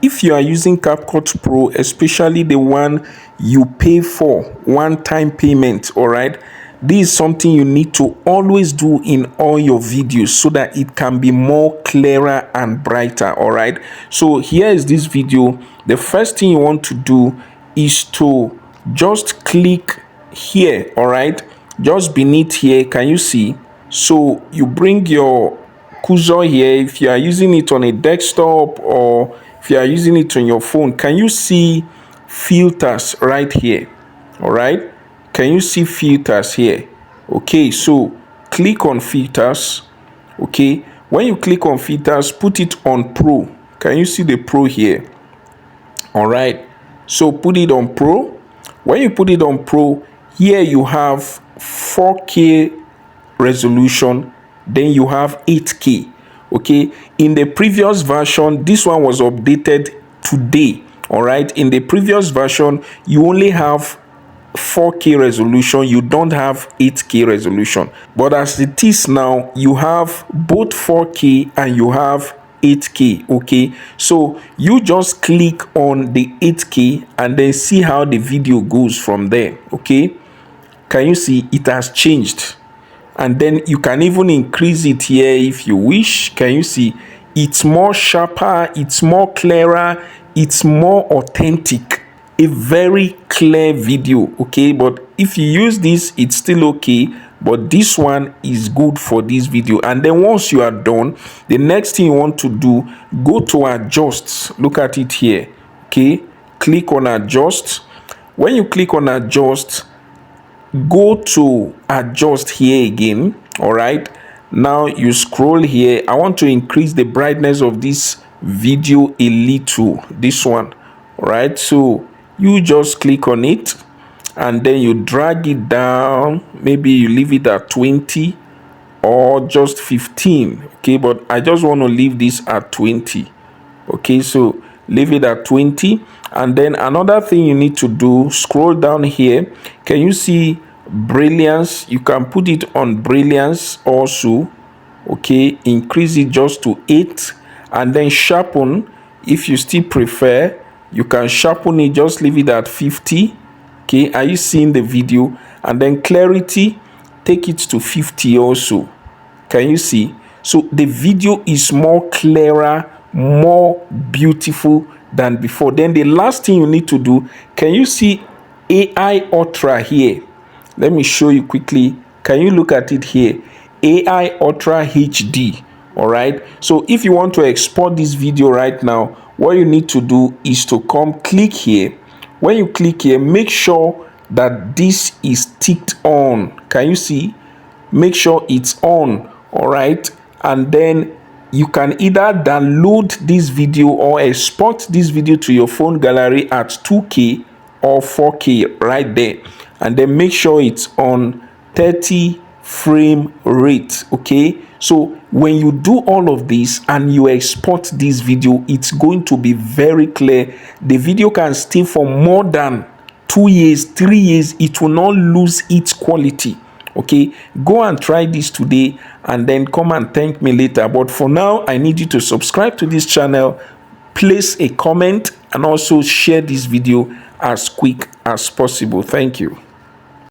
If you are using CapCut Pro, especially the one you pay for, one-time payment, all right, this is something you need to always do in all your videos so that it can be more clearer and brighter. All right, so here is this video. The first thing you want to do is to just click here. All right, just beneath here, can you see? So you bring your cursor here. If you are using it on a desktop or if you are using it on your phone, can you see filters right here? All right, can you see filters here? Okay, so click on filters. Okay, when you click on filters, put it on Pro. Can you see the Pro here? All right, so put it on Pro. When you put it on Pro, here you have 4K resolution, then you have 8K. Okay, in the previous version, this one was updated today. All right, in the previous version, you only have 4K resolution, you don't have 8K resolution, but as it is now, you have both 4K and you have 8K. Okay, so you just click on the 8K and then see how the video goes from there. Okay, can you see it has changed? And then you can even increase it here if you wish. Can you see it's more sharper, it's more clearer, it's more authentic, a very clear video. Okay, but if you use this, it's still okay, but this one is good for this video. And then once you are done, the next thing you want to do, go to adjust. Look at it here. Okay, click on adjust. When you click on adjust, go to adjust here again. All right, now you scroll here. I want to increase the brightness of this video a little, this one. All right, so you just click on it and then you drag it down. Maybe you leave it at 20 or just 15. Okay, but I just want to leave this at 20. Okay, so leave it at 20. And then another thing you need to do, scroll down here. Can you see brilliance? You can put it on brilliance also. Okay, increase it just to 8. And then sharpen, if you still prefer, you can sharpen it, just leave it at 50. Okay, are you seeing the video? And then clarity, take it to 50 also. Can you see? So the video is more clearer, more beautiful than before. Then the last thing you need to do, can you see AI Ultra here? Let me show you quickly. Can you look at it here? AI Ultra HD. All right, so if you want to export this video right now, what you need to do is to come click here. When you click here, make sure that this is ticked on. Can you see? Make sure it's on. All right, and then you can either download this video or export this video to your phone gallery at 2K or 4K right there, and then make sure it's on 30 frame rate. Okay, so when you do all of this and you export this video, it's going to be very clear. The video can stay for more than 2 years, 3 years. It will not lose its quality. Okay, go and try this today and then come and thank me later. But for now, I need you to subscribe to this channel, place a comment, and also share this video as quick as possible. Thank you.